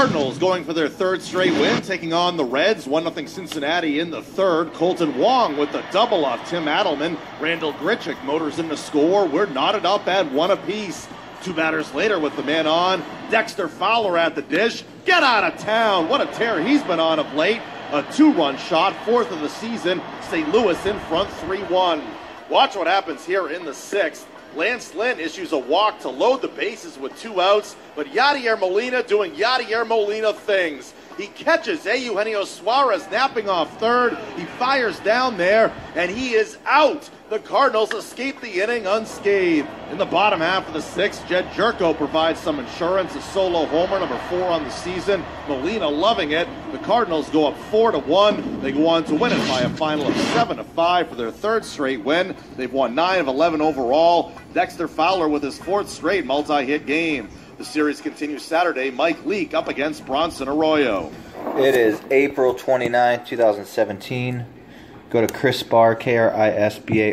Cardinals going for their third straight win, taking on the Reds. 1-0 Cincinnati in the third. Colton Wong with the double off Tim Adelman. Randall Grichuk motors in to score. We're knotted up at 1 apiece. 2 batters later with the man on. Dexter Fowler at the dish. Get out of town. What a tear he's been on of late. A 2-run shot, 4th of the season. St. Louis in front 3-1. Watch what happens here in the 6th. Lance Lynn issues a walk to load the bases with 2 outs, but Yadier Molina doing Yadier Molina things. He catches Eugenio Suarez napping off third. He fires down there, and he is out. The Cardinals escape the inning unscathed. In the bottom half of the 6th, Jed Jerko provides some insurance, a solo homer, number 4 on the season. Molina loving it. The Cardinals go up 4-1. They go on to win it by a final of 7-5 for their 3rd straight win. They've won 9 of 11 overall. Dexter Fowler with his 4th straight multi-hit game. The series continues Saturday. Mike Leake up against Bronson Arroyo. It is April 29th, 2017. Go to KrisBarr,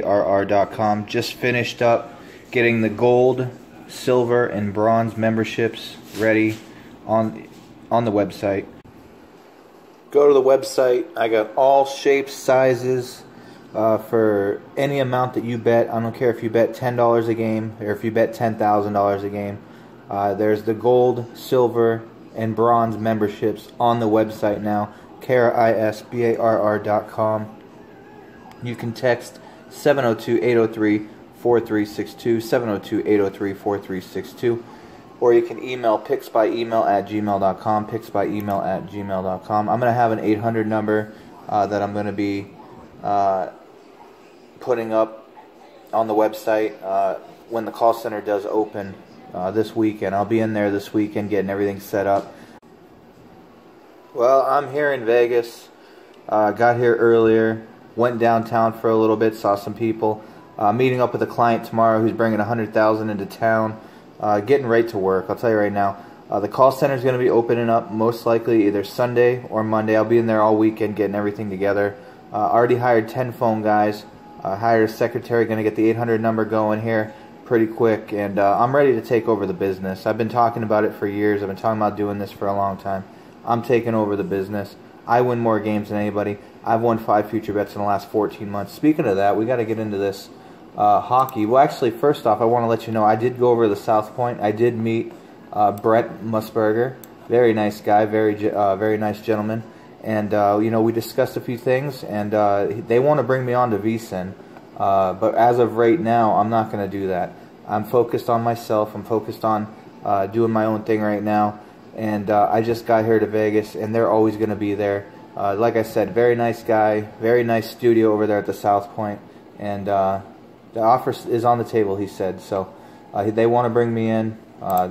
KrisBarr.com. Just finished up getting the gold, silver, and bronze memberships ready on the website. Go to the website. I got all shapes, sizes, for any amount that you bet. I don't care if you bet $10 a game or if you bet $10,000 a game. There's the gold, silver, and bronze memberships on the website now, KrisBarr.com. You can text 702-803-4362, 702-803-4362, or you can email picksbyemail@gmail.com, picksbyemail@gmail.com. I'm going to have an 800 number that I'm going to be putting up on the website when the call center does open this weekend. I'll be in there this weekend getting everything set up. Well, I'm here in Vegas. Got here earlier. Went downtown for a little bit. Saw some people. Meeting up with a client tomorrow who's bringing $100,000 into town. Getting right to work. I'll tell you right now. The call center is going to be opening up most likely either Sunday or Monday. I'll be in there all weekend getting everything together. Already hired 10 phone guys. Hired a secretary. Going to get the 800 number going here pretty quick, and I'm ready to take over the business. I've been talking about it for years. I've been talking about doing this for a long time. I'm taking over the business. I win more games than anybody. I've won 5 future bets in the last 14 months. Speaking of that, we got to get into this hockey. Well, actually, first off, I want to let you know I did go over to the South Point. I did meet Brett Musburger. Very nice guy, very nice gentleman. And you know, we discussed a few things, and they want to bring me on to VSiN. But as of right now, I'm not going to do that. I'm focused on myself. I'm focused on doing my own thing right now. And I just got here to Vegas, and they're always going to be there. Like I said, very nice guy, very nice studio over there at the South Point. And the offer is on the table, he said. So they want to bring me in.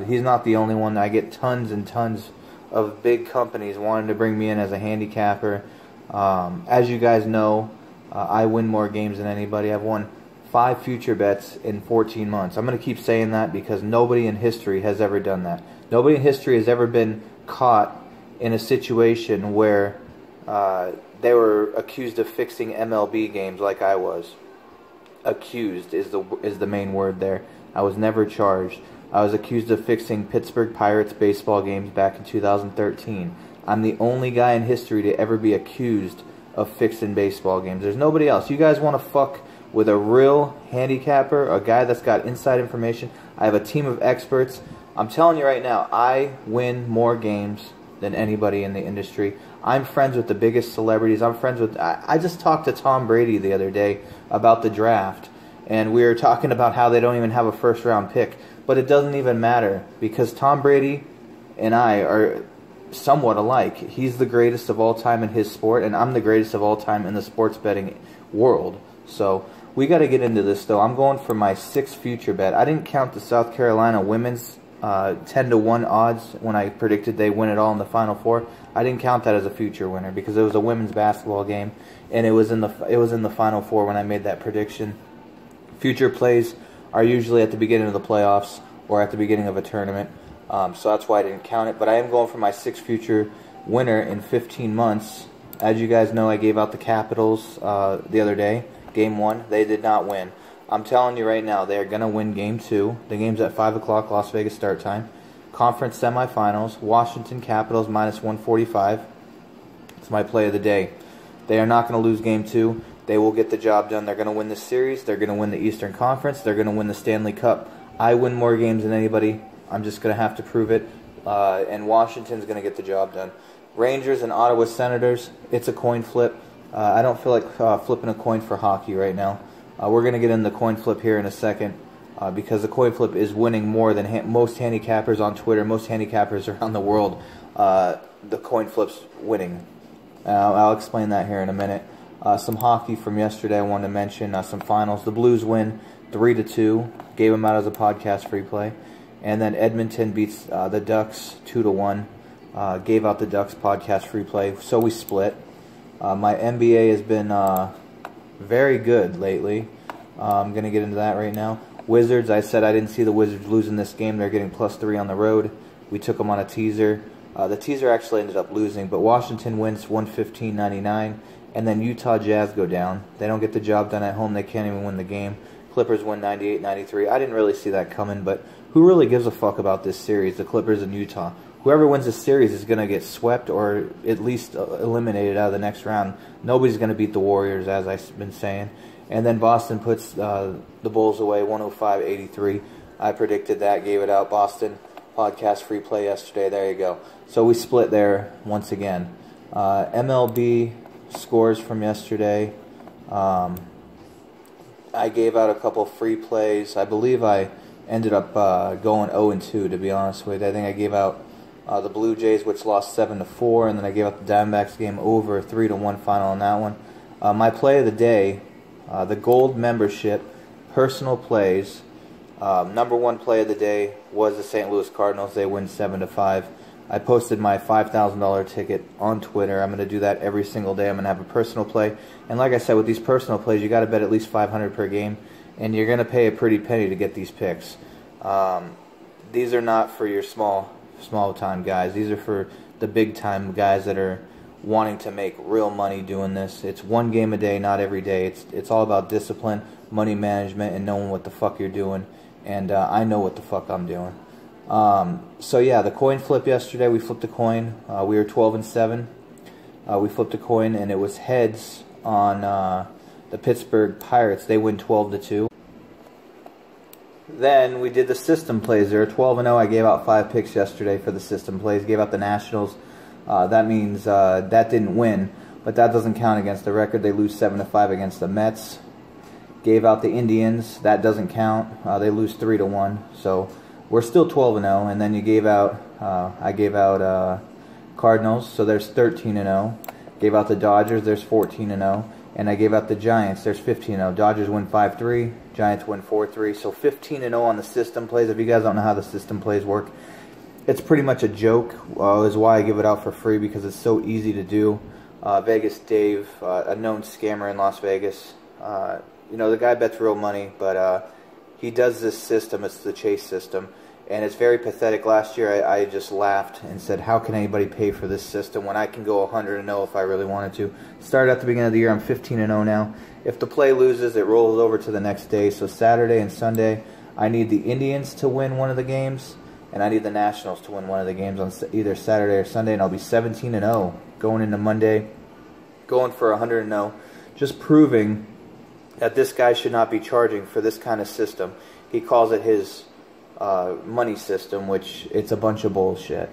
He's not the only one. I get tons and tons of big companies wanting to bring me in as a handicapper. As you guys know, I win more games than anybody. I've won 5 future bets in 14 months. I'm going to keep saying that because nobody in history has ever done that. Nobody in history has ever been caught in a situation where they were accused of fixing MLB games like I was. Accused is the main word there. I was never charged. I was accused of fixing Pittsburgh Pirates baseball games back in 2013. I'm the only guy in history to ever be accused of fixing baseball games. There's nobody else. You guys want to fuck with a real handicapper, a guy that's got inside information? I have a team of experts. I'm telling you right now, I win more games than anybody in the industry. I'm friends with the biggest celebrities. I'm friends with... I just talked to Tom Brady the other day about the draft, and we were talking about how they don't even have a first-round pick. But it doesn't even matter because Tom Brady and I are somewhat alike. He's the greatest of all time in his sport, and I'm the greatest of all time in the sports betting world. So we got to get into this, though. I'm going for my 6th future bet. I didn't count the South Carolina women's 10-1 odds when I predicted they win it all in the Final Four. I didn't count that as a future winner because it was a women's basketball game, and it was in the Final Four when I made that prediction. Future plays are usually at the beginning of the playoffs or at the beginning of a tournament, so that's why I didn't count it. But I am going for my 6th future winner in 15 months. As you guys know, I gave out the Capitals the other day, Game 1. They did not win. I'm telling you right now, they are going to win Game 2. The game's at 5 o'clock Las Vegas start time. Conference semifinals, Washington Capitals minus 145. It's my play of the day. They are not going to lose game 2. They will get the job done. They're going to win the series. They're going to win the Eastern Conference. They're going to win the Stanley Cup. I win more games than anybody. I'm just going to have to prove it. And Washington's going to get the job done. Rangers and Ottawa Senators, it's a coin flip. I don't feel like flipping a coin for hockey right now. We're going to get into the coin flip here in a second. Because the coin flip is winning more than most handicappers on Twitter, most handicappers around the world. The coin flip's winning. I'll explain that here in a minute. Some hockey from yesterday I wanted to mention. Some finals. The Blues win 3-2. Gave them out as a podcast free play. And then Edmonton beats the Ducks 2-1. Gave out the Ducks podcast free play. So we split. My NBA has been very good lately. I'm going to get into that right now. Wizards, I said I didn't see the Wizards losing this game. They're getting +3 on the road. We took them on a teaser. The teaser actually ended up losing, but Washington wins 115-99, and then Utah Jazz go down. They don't get the job done at home. They can't even win the game. Clippers win 98-93. I didn't really see that coming, but who really gives a fuck about this series, the Clippers and Utah? Whoever wins this series is going to get swept or at least eliminated out of the next round. Nobody's going to beat the Warriors, as I've been saying. And then Boston puts the Bulls away 105-83. I predicted that, gave it out. Boston podcast free play yesterday. There you go. So we split there once again. MLB scores from yesterday. I gave out a couple free plays. I believe I ended up going 0-2, to be honest with you. I think I gave out the Blue Jays, which lost 7-4, and then I gave out the Diamondbacks game over 3-1 final on that one. My play of the day. The gold membership, personal plays, number one play of the day was the St. Louis Cardinals. They win 7-5. I posted my $5,000 ticket on Twitter. I'm going to do that every single day. I'm going to have a personal play. And like I said, with these personal plays, you got to bet at least $500 per game, and you're going to pay a pretty penny to get these picks. These are not for your small-time guys. These are for the big-time guys that are wanting to make real money doing this. It's one game a day, not every day. It's all about discipline, money management, and knowing what the fuck you're doing. And I know what the fuck I'm doing. So yeah, the coin flip yesterday, we flipped a coin. We were 12-7. We flipped a coin, and it was heads on the Pittsburgh Pirates. They win 12-2. Then we did the system plays. They were 12-0. I gave out 5 picks yesterday for the system plays. Gave out the Nationals. That means that didn't win, but that doesn't count against the record. They lose 7-5 against the Mets. Gave out the Indians. That doesn't count. They lose 3-1. So we're still 12-0. And then you gave out. I gave out Cardinals. So there's 13-0. Gave out the Dodgers. There's 14-0. And I gave out the Giants. There's 15-0. Dodgers win 5-3. Giants win 4-3. So 15-0 on the system plays. If you guys don't know how the system plays work, it's pretty much a joke, is why I give it out for free, because it's so easy to do. Vegas Dave, a known scammer in Las Vegas. You know, the guy bets real money, but he does this system. It's the Chase system, and it's very pathetic. Last year, I just laughed and said, how can anybody pay for this system when I can go 100-0 if I really wanted to? Started at the beginning of the year. I'm 15-0 now. If the play loses, it rolls over to the next day. So Saturday and Sunday, I need the Indians to win one of the games, and I need the Nationals to win one of the games on either Saturday or Sunday, and I'll be 17-0 going into Monday, going for 100-0, just proving that this guy should not be charging for this kind of system. He calls it his money system, which it's a bunch of bullshit.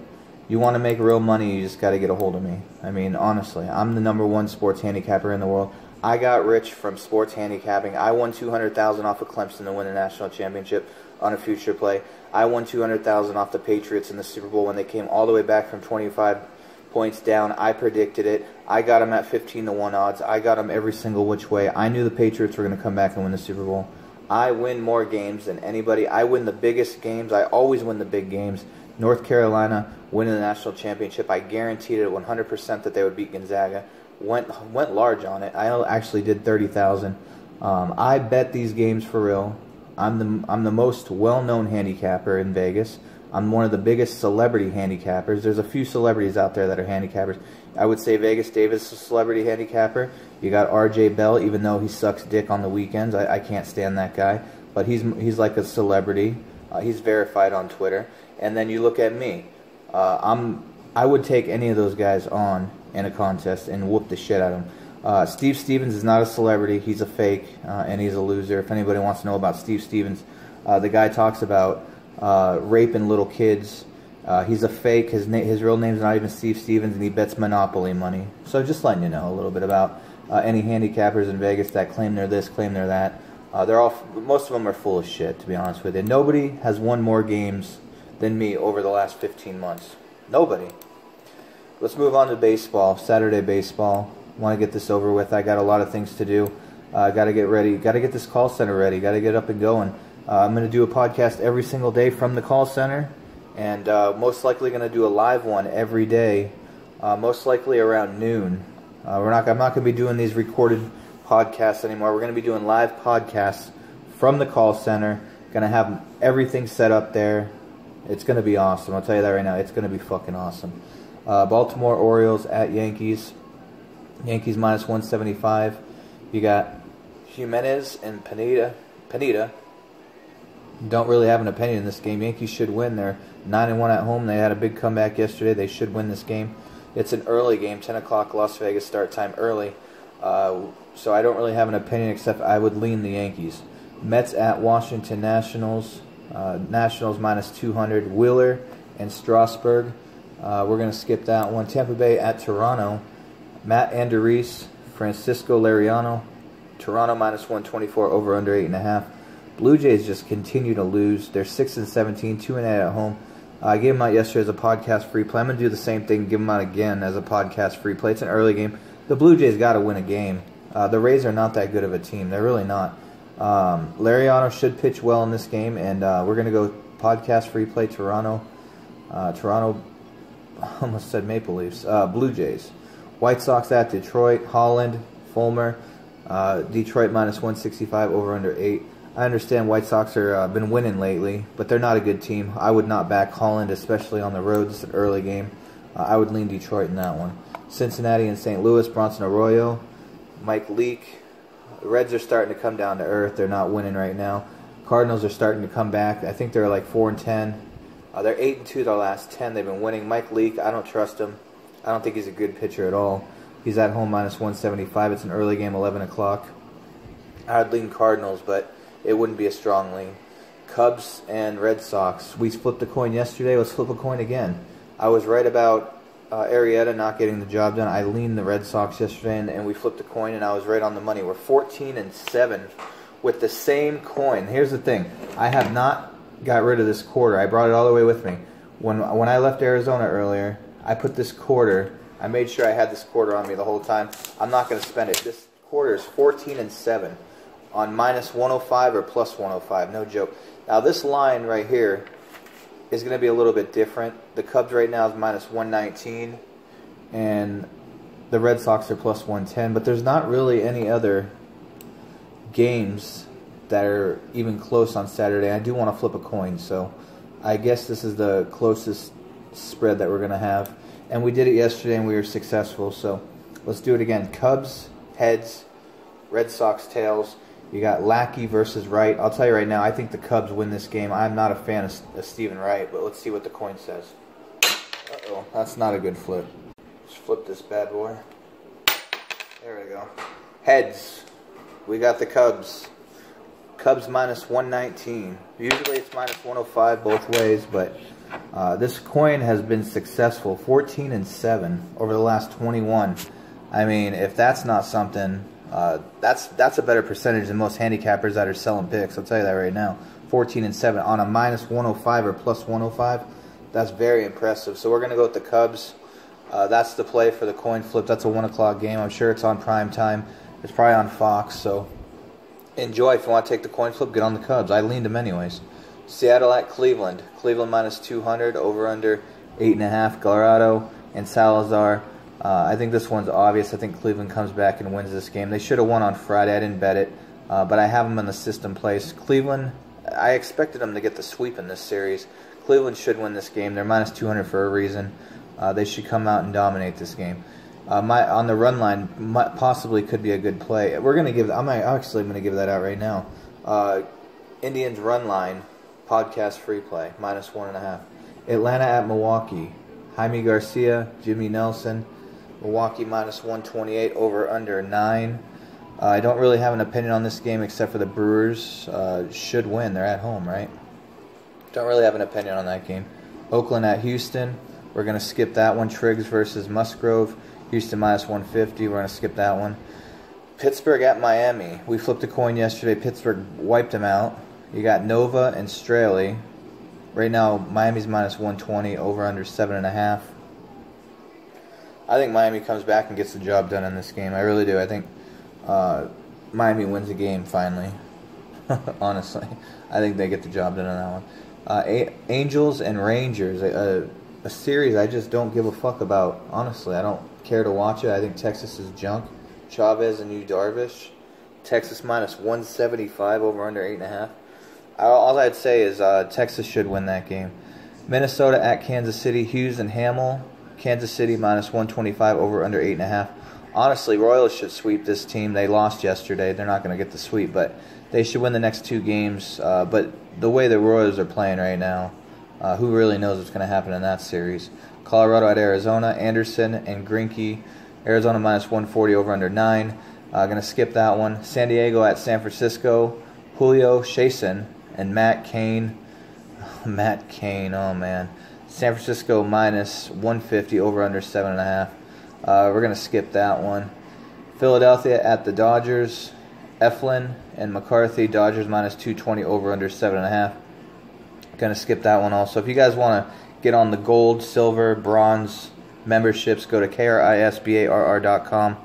You want to make real money, you just got to get a hold of me. I mean, honestly, I'm the #1 sports handicapper in the world. I got rich from sports handicapping. I won $200,000 off of Clemson to win a national championship on a future play. I won $200,000 off the Patriots in the Super Bowl when they came all the way back from 25 points down. I predicted it. I got them at 15-1 odds. I got them every single which way. I knew the Patriots were going to come back and win the Super Bowl. I win more games than anybody. I win the biggest games. I always win the big games. North Carolina winning the national championship. I guaranteed it 100% that they would beat Gonzaga. Went large on it. I actually did 30,000. I bet these games for real. I'm the most well-known handicapper in Vegas. I'm one of the biggest celebrity handicappers. There's a few celebrities out there that are handicappers. I would say Vegas Davis is a celebrity handicapper. You got RJ Bell, even though he sucks dick on the weekends. I can't stand that guy. But he's like a celebrity. He's verified on Twitter. And then you look at me. I would take any of those guys on in a contest and whoop the shit out of them. Steve Stevens is not a celebrity. He's a fake, and he's a loser. If anybody wants to know about Steve Stevens, the guy talks about raping little kids. He's a fake. His real name's not even Steve Stevens, and he bets Monopoly money. So just letting you know a little bit about any handicappers in Vegas that claim they're this, claim they're that. Most of them are full of shit, to be honest with you. Nobody has won more games than me over the last 15 months. Nobody. Let's move on to baseball. Saturday baseball. Want to get this over with. I got a lot of things to do. Got to get ready. Got to get this call center ready. Got to get up and going. I'm going to do a podcast every single day from the call center, and most likely going to do a live one every day, most likely around noon. I'm not going to be doing these recorded podcasts anymore. We're going to be doing live podcasts from the call center. Going to have everything set up there. It's going to be awesome. I'll tell you that right now. It's going to be fucking awesome. Baltimore Orioles at Yankees. Yankees minus 175. You got Jimenez and Pineda. Don't really have an opinion in this game. Yankees should win. They're 9-1 at home. They had a big comeback yesterday. They should win this game. It's an early game, 10 o'clock Las Vegas start time early. So I don't really have an opinion except I would lean the Yankees. Mets at Washington Nationals. Nationals minus 200. Wheeler and Strasburg. We're going to skip that one. Tampa Bay at Toronto. Matt Andarice, Francisco Liriano. Toronto minus 124, over under 8.5. Blue Jays just continue to lose. They're 6-17, 2-8 at home. I gave them out yesterday as a podcast free play. I'm going to do the same thing, give them out again as a podcast free play. It's an early game. The Blue Jays got to win a game. The Rays are not that good of a team. They're really not. Liriano should pitch well in this game, and we're going to go podcast free play Toronto. Toronto, almost said Maple Leafs. Blue Jays. White Sox at Detroit. Holland, Fulmer. Detroit minus 165, over under 8. I understand White Sox are been winning lately, but they're not a good team. I would not back Holland, especially on the road. This is an early game. I would lean Detroit in that one. Cincinnati and St. Louis. Bronson Arroyo. Mike Leake. The Reds are starting to come down to earth. They're not winning right now. Cardinals are starting to come back. I think they're like 4-10. They're 8-2 their last 10. They've been winning. Mike Leake, I don't trust him. I don't think he's a good pitcher at all. He's at home minus 175. It's an early game, 11 o'clock. I'd lean Cardinals, but it wouldn't be a strong lean. Cubs and Red Sox. We flipped a coin yesterday. Let's flip a coin again. I was right about Arrieta not getting the job done. I leaned the Red Sox yesterday, and we flipped a coin, and I was right on the money. We're 14-7 with the same coin. Here's the thing. I have not got rid of this quarter. I brought it all the way with me. When I left Arizona earlier, I put this quarter. I made sure I had this quarter on me the whole time. I'm not going to spend it. This quarter is 14-7 on minus 105 or plus 105. No joke. Now this line right here is going to be a little bit different. The Cubs right now is minus 119, and the Red Sox are plus 110. But there's not really any other games that are even close on Saturday. I do want to flip a coin, so I guess this is the closest spread that we're going to have. And we did it yesterday, and we were successful. So let's do it again. Cubs, heads. Red Sox, tails. You got Lackey versus Wright. I'll tell you right now, I think the Cubs win this game. I'm not a fan of Stephen Wright, but let's see what the coin says. Uh-oh, that's not a good flip. Let's flip this bad boy. There we go. Heads. We got the Cubs. Cubs minus 119. Usually it's minus 105 both ways, but this coin has been successful. 14-7 over the last 21. I mean, if that's not something, that's a better percentage than most handicappers that are selling picks. I'll tell you that right now. 14-7 on a minus 105 or plus 105. That's very impressive. So we're going to go with the Cubs. That's the play for the coin flip. That's a 1 o'clock game. I'm sure it's on prime time. It's probably on Fox, so enjoy. If you want to take the coin flip, get on the Cubs. I leaned them anyways. Seattle at Cleveland. Cleveland minus 200, over under 8.5. Colorado and Salazar. I think this one's obvious. I think Cleveland comes back and wins this game. They should have won on Friday. I didn't bet it, but I have them in the system place. Cleveland, I expected them to get the sweep in this series. Cleveland should win this game. They're minus 200 for a reason. They should come out and dominate this game. On the run line, possibly could be a good play. We're gonna give. I'm gonna give that out right now. Indians run line, podcast free play, minus 1.5. Atlanta at Milwaukee. Jaime Garcia, Jimmy Nelson. Milwaukee minus 128, over under 9. I don't really have an opinion on this game except for the Brewers should win. They're at home, right? Don't really have an opinion on that game. Oakland at Houston. We're going to skip that one. Triggs versus Musgrove. Houston minus 150. We're going to skip that one. Pittsburgh at Miami. We flipped a coin yesterday. Pittsburgh wiped them out. You got Nova and Straley. Right now, Miami's minus 120, over under 7.5. I think Miami comes back and gets the job done in this game. I really do. I think Miami wins the game finally. Honestly, I think they get the job done on that one. Angels and Rangers, a series I just don't give a fuck about. Honestly, I don't care to watch it. I think Texas is junk. Chavez and Yu Darvish. Texas minus 175, over under 8.5. All I'd say is Texas should win that game. Minnesota at Kansas City. Hughes and Hamill. Kansas City minus 125, over under 8.5. Honestly, Royals should sweep this team. They lost yesterday. They're not going to get the sweep, but they should win the next 2 games. But the way the Royals are playing right now, who really knows what's going to happen in that series? Colorado at Arizona. Anderson and Greinke. Arizona minus 140, over under 9. Going to skip that one. San Diego at San Francisco. Julio Chasen and Matt Cain. Matt Cain, oh man. San Francisco minus 150, over under 7.5. We're going to skip that one. Philadelphia at the Dodgers. Eflin and McCarthy. Dodgers minus 220, over under 7.5. Going to skip that one also. If you guys want to get on the gold, silver, bronze memberships, go to KRISBARR.com.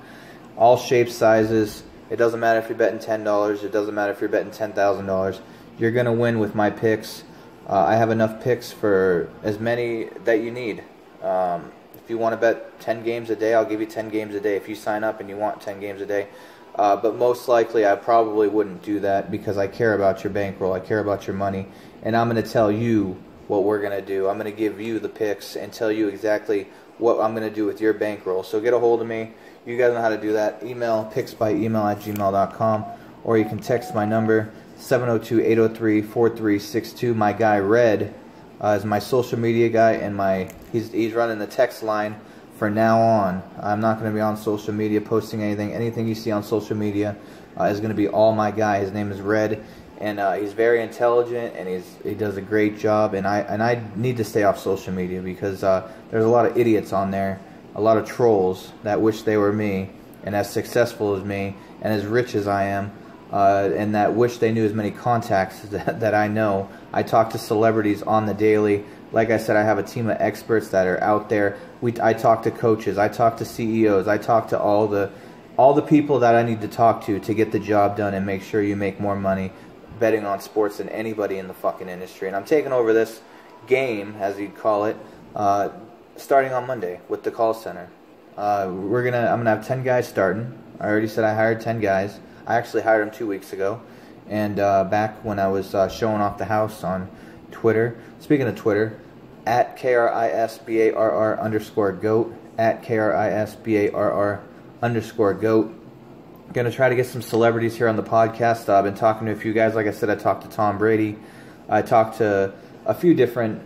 All shapes, sizes. It doesn't matter if you're betting $10. It doesn't matter if you're betting $10,000. You're going to win with my picks. I have enough picks for as many that you need. If you want to bet 10 games a day, I'll give you 10 games a day if you sign up and you want 10 games a day. But most likely I probably wouldn't do that because I care about your bankroll. I care about your money. And I'm going to tell you what we're going to do. I'm going to give you the picks and tell you exactly what I'm going to do with your bankroll. So get a hold of me. You guys know how to do that. Email picksbyemail@gmail.com, or you can text my number 702-803-4362. My guy Red is my social media guy, and he's running the text line for now on. I'm not going to be on social media posting anything. Anything you see on social media is going to be all my guy. His name is Red, and he's very intelligent, and he does a great job. And I need to stay off social media because there's a lot of idiots on there, a lot of trolls that wish they were me and as successful as me and as rich as I am. And that wish they knew as many contacts that I know. I talk to celebrities on the daily. Like I said, I have a team of experts that are out there. I talk to coaches. I talk to CEOs. I talk to all the people that I need to talk to get the job done and make sure you make more money betting on sports than anybody in the fucking industry. And I'm taking over this game, as you'd call it, starting on Monday with the call center. I'm gonna have 10 guys starting. I already said I hired 10 guys. I actually hired him 2 weeks ago, and back when I was showing off the house on Twitter. Speaking of Twitter, at KRISBARR_GOAT, at KRISBARR_GOAT. Going to try to get some celebrities here on the podcast. I've been talking to a few guys. Like I said, I talked to Tom Brady. I talked to a few different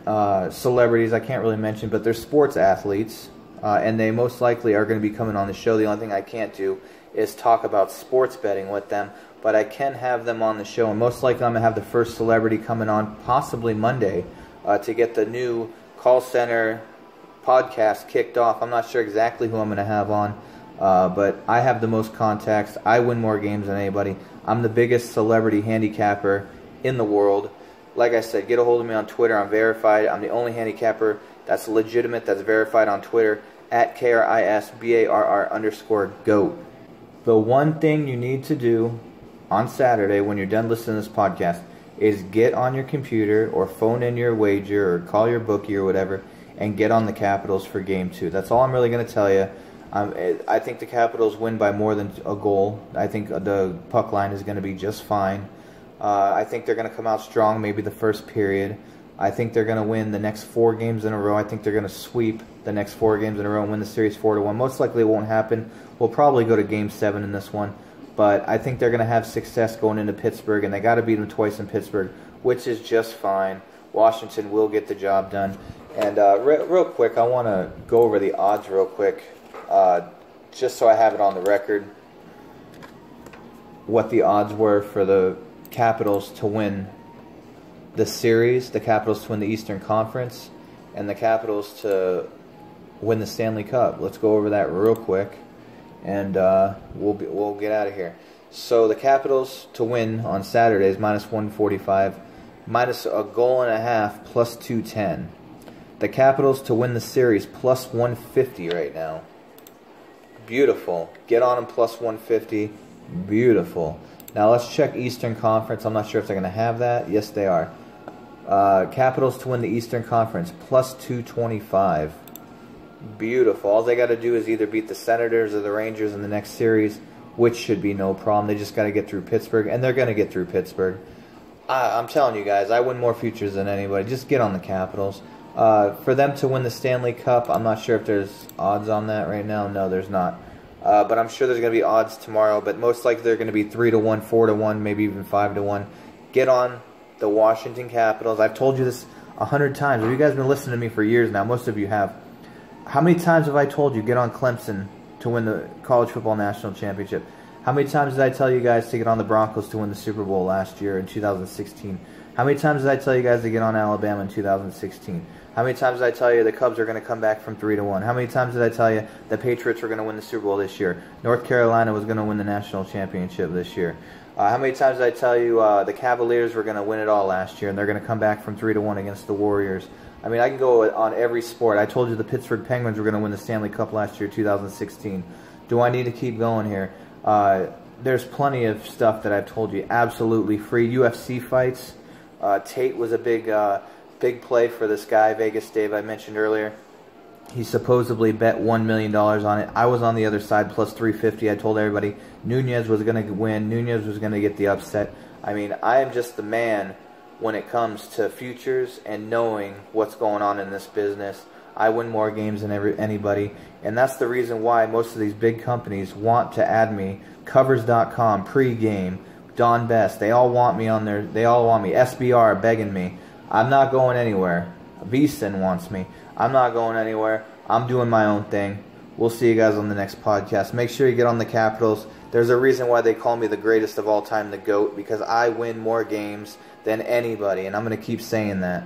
celebrities I can't really mention, but they're sports athletes, and they most likely are going to be coming on the show. The only thing I can't do is talk about sports betting with them, but I can have them on the show, and most likely I'm going to have the first celebrity coming on possibly Monday to get the new call center podcast kicked off. I'm not sure exactly who I'm going to have on, but I have the most contacts. I win more games than anybody. I'm the biggest celebrity handicapper in the world. Like I said, get a hold of me on Twitter. I'm verified. I'm the only handicapper that's legitimate, that's verified on Twitter, at KRISBARR_GOAT. The one thing you need to do on Saturday when you're done listening to this podcast is get on your computer or phone in your wager or call your bookie or whatever and get on the Capitals for Game 2. That's all I'm really going to tell you. I think the Capitals win by more than a goal. I think the puck line is going to be just fine. I think they're going to come out strong maybe the first period. I think they're going to win the next 4 games in a row. I think they're going to sweep the next 4 games in a row and win the series 4-1. Most likely it won't happen. We'll probably go to Game 7 in this one. But I think they're going to have success going into Pittsburgh, and they got to beat them twice in Pittsburgh, which is just fine. Washington will get the job done. And real quick, I want to go over the odds real quick, just so I have it on the record. What the odds were for the Capitals to win the series, the Capitals to win the Eastern Conference, and the Capitals to win the Stanley Cup. Let's go over that real quick, and we'll get out of here. So the Capitals to win on Saturday is -145, minus a goal and a half, plus 210. The Capitals to win the series, plus 150 right now. Beautiful. Get on them, plus 150. Beautiful. Now let's check Eastern Conference. I'm not sure if they're going to have that. Yes, they are. Capitals to win the Eastern Conference, plus 225. Beautiful. All they got to do is either beat the Senators or the Rangers in the next series, which should be no problem. They just got to get through Pittsburgh, and they're going to get through Pittsburgh. I'm telling you guys, I win more futures than anybody. Just get on the Capitals. For them to win the Stanley Cup, I'm not sure if there's odds on that right now. No, there's not. But I'm sure there's going to be odds tomorrow. But most likely they're going to be 3-1, 4-1, maybe even 5-1. Get on the Washington Capitals. I've told you this 100 times. If you guys have been listening to me for years now, most of you have. How many times have I told you get on Clemson to win the College Football National Championship? How many times did I tell you guys to get on the Broncos to win the Super Bowl last year in 2016? How many times did I tell you guys to get on Alabama in 2016? How many times did I tell you the Cubs are going to come back from 3-1? How many times did I tell you the Patriots were going to win the Super Bowl this year? North Carolina was going to win the National Championship this year. How many times did I tell you the Cavaliers were going to win it all last year and they're going to come back from 3-1 against the Warriors? I mean, I can go on every sport. I told you the Pittsburgh Penguins were going to win the Stanley Cup last year, 2016. Do I need to keep going here? There's plenty of stuff that I've told you absolutely free. UFC fights. Tate was a big play for this guy, Vegas Dave, I mentioned earlier. He supposedly bet $1 million on it. I was on the other side, plus 350. I told everybody Nunez was going to win. Nunez was going to get the upset. I mean, I am just the man when it comes to futures and knowing what's going on in this business. I win more games than anybody, and that's the reason why most of these big companies want to add me. Covers.com, Pregame, Don Best, they all want me on there. They all want me. SBR begging me. I'm not going anywhere. VSiN wants me. I'm not going anywhere. I'm doing my own thing. We'll see you guys on the next podcast. Make sure you get on the Capitals. There's a reason why they call me the greatest of all time, the GOAT, because I win more games than anybody, and I'm going to keep saying that.